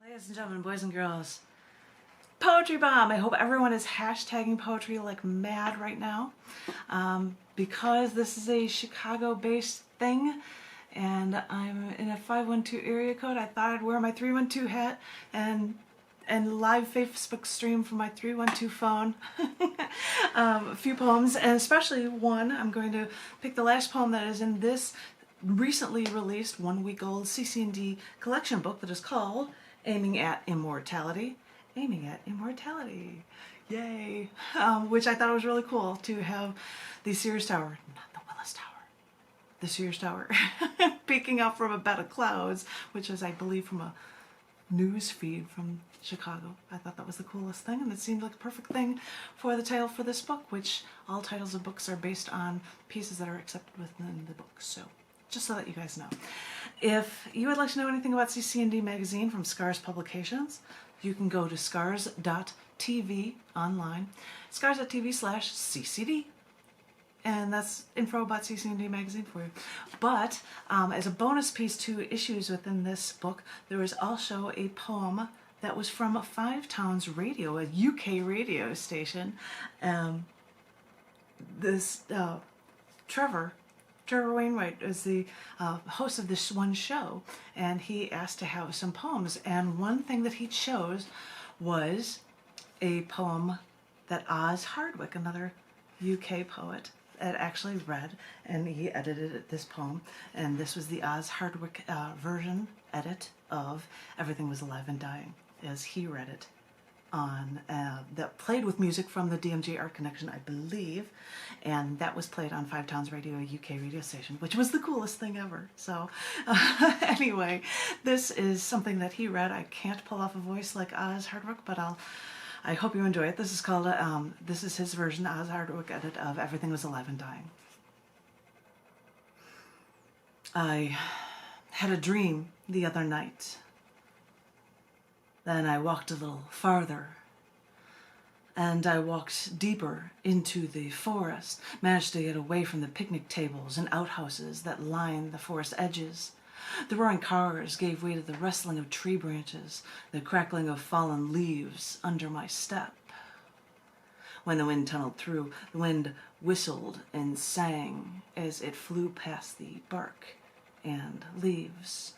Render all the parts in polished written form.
Ladies and gentlemen, boys and girls, Poetry Bomb! I hope everyone is hashtagging poetry like mad right now because this is a Chicago-based thing and I'm in a 512 area code. I thought I'd wear my 312 hat and live Facebook stream from my 312 phone a few poems, and especially one. I'm going to pick the last poem that is in this recently released 1-week-old cc&d collection book that is called Aiming at Immortality. Aiming at Immortality. Yay! Which I thought was really cool to have the Sears Tower, not the Willis Tower, the Sears Tower, peeking out from a bed of clouds, which is, I believe, from a news feed from Chicago. I thought that was the coolest thing, and it seemed like a perfect thing for the title for this book, which all titles of books are based on pieces that are accepted within the book. So, just so that you guys know. If you would like to know anything about cc&d magazine from Scars Publications, you can go to scars.tv online, scars.tv/ccd, and that's info about cc&d magazine for you. But as a bonus piece to issues within this book, there is also a poem that was from Five Towns Radio, a UK radio station. Trevor Wainwright is the host of this one show, and he asked to have some poems, and one thing that he chose was a poem that Oz Hardwick, another UK poet, had actually read, and he edited this poem, and this was the Oz Hardwick version edit of Everything Was Alive and Dying, as he read it on that played with music from the DMG Art Connection, I believe, and that was played on Five Towns Radio, a UK radio station, which was the coolest thing ever. So anyway, this is something that he read. I can't pull off a voice like Oz Hardwick, but I hope you enjoy it. This is called this is his version, Oz Hardwick edit of Everything Was Alive and Dying. I had a dream the other night. Then I walked a little farther, and I walked deeper into the forest, managed to get away from the picnic tables and outhouses that line the forest edges. The roaring cars gave way to the rustling of tree branches, the crackling of fallen leaves under my step. When the wind tunneled through, the wind whistled and sang as it flew past the bark and leaves.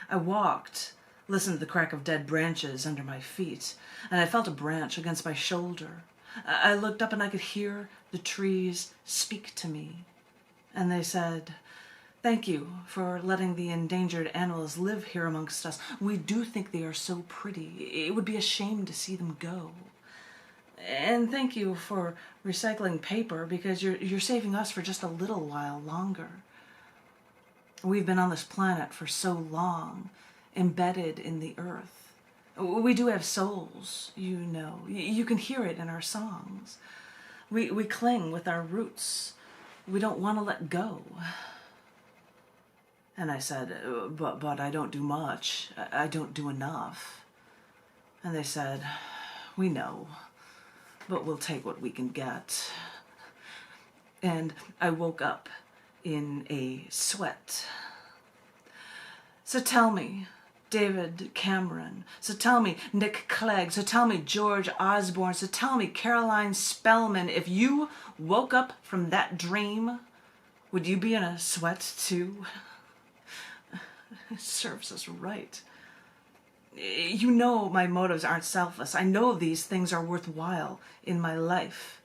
I walked, listened to the crack of dead branches under my feet, and I felt a branch against my shoulder. I looked up and I could hear the trees speak to me, and they said, "Thank you for letting the endangered animals live here amongst us. We do think they are so pretty. It would be a shame to see them go. And thank you for recycling paper, because you're saving us for just a little while longer. We've been on this planet for so long, embedded in the earth. We do have souls, you know. You can hear it in our songs. We cling with our roots. We don't want to let go." And I said, but I don't do much. I don't do enough." And they said, "We know, but we'll take what we can get." And I woke up in a sweat. So tell me, David Cameron, so tell me Nick Clegg, so tell me George Osborne, so tell me Caroline Spellman, if you woke up from that dream, would you be in a sweat too? It serves us right. You know my motives aren't selfless. I know these things are worthwhile in my life.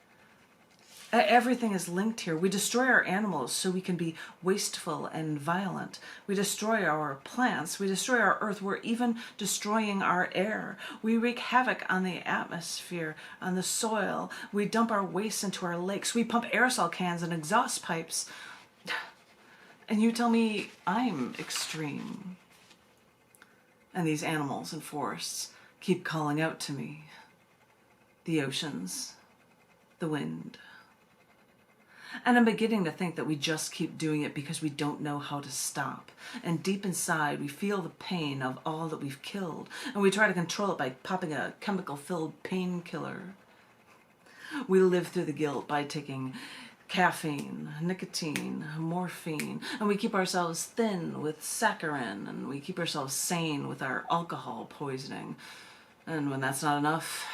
Everything is linked here. We destroy our animals so we can be wasteful and violent. We destroy our plants. We destroy our earth. We're even destroying our air. We wreak havoc on the atmosphere, on the soil. We dump our waste into our lakes. We pump aerosol cans and exhaust pipes. And you tell me I'm extreme. And these animals and forests keep calling out to me. The oceans, the wind. And I'm beginning to think that we just keep doing it because we don't know how to stop. And deep inside, we feel the pain of all that we've killed, and we try to control it by popping a chemical-filled painkiller. We live through the guilt by taking caffeine, nicotine, morphine, and we keep ourselves thin with saccharin, and we keep ourselves sane with our alcohol poisoning. And when that's not enough,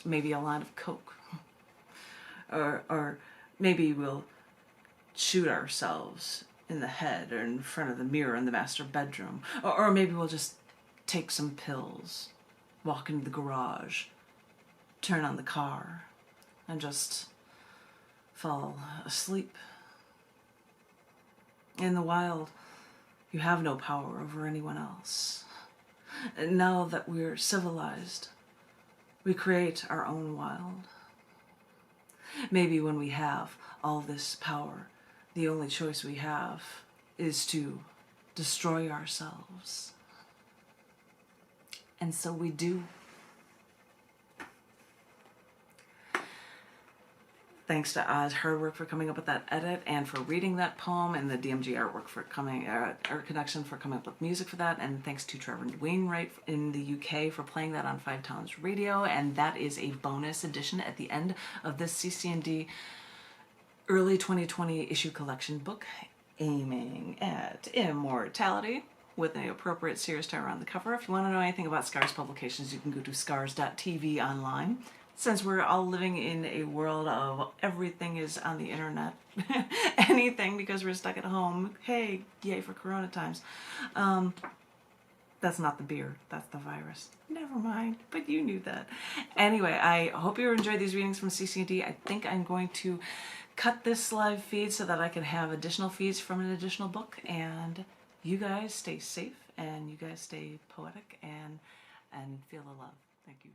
maybe a line of coke. Or maybe we'll shoot ourselves in the head or in front of the mirror in the master bedroom. Or maybe we'll just take some pills, walk into the garage, turn on the car, and just fall asleep. In the wild, you have no power over anyone else. Now that we're civilized, we create our own wild. Maybe when we have all this power, the only choice we have is to destroy ourselves. And so we do. Thanks to Oz Hardwork for coming up with that edit and for reading that poem, and the DMG Artwork for coming, Art Connection for coming up with music for that, and thanks to Trevor Wainwright in the UK for playing that on 5 Towns Radio, and that is a bonus edition at the end of this cc&d early 2020 issue collection book, aiming at immortality, with an appropriate Sears tower on the cover. If you want to know anything about Scars Publications, you can go to scars.tv online. Since we're all living in a world of everything is on the internet, anything, because we're stuck at home, hey, yay for Corona times. That's not the beer, that's the virus. Never mind, but you knew that. Anyway, I hope you enjoyed these readings from cc&d. I think I'm going to cut this live feed so that I can have additional feeds from an additional book, and you guys stay safe, and you guys stay poetic, and feel the love. Thank you.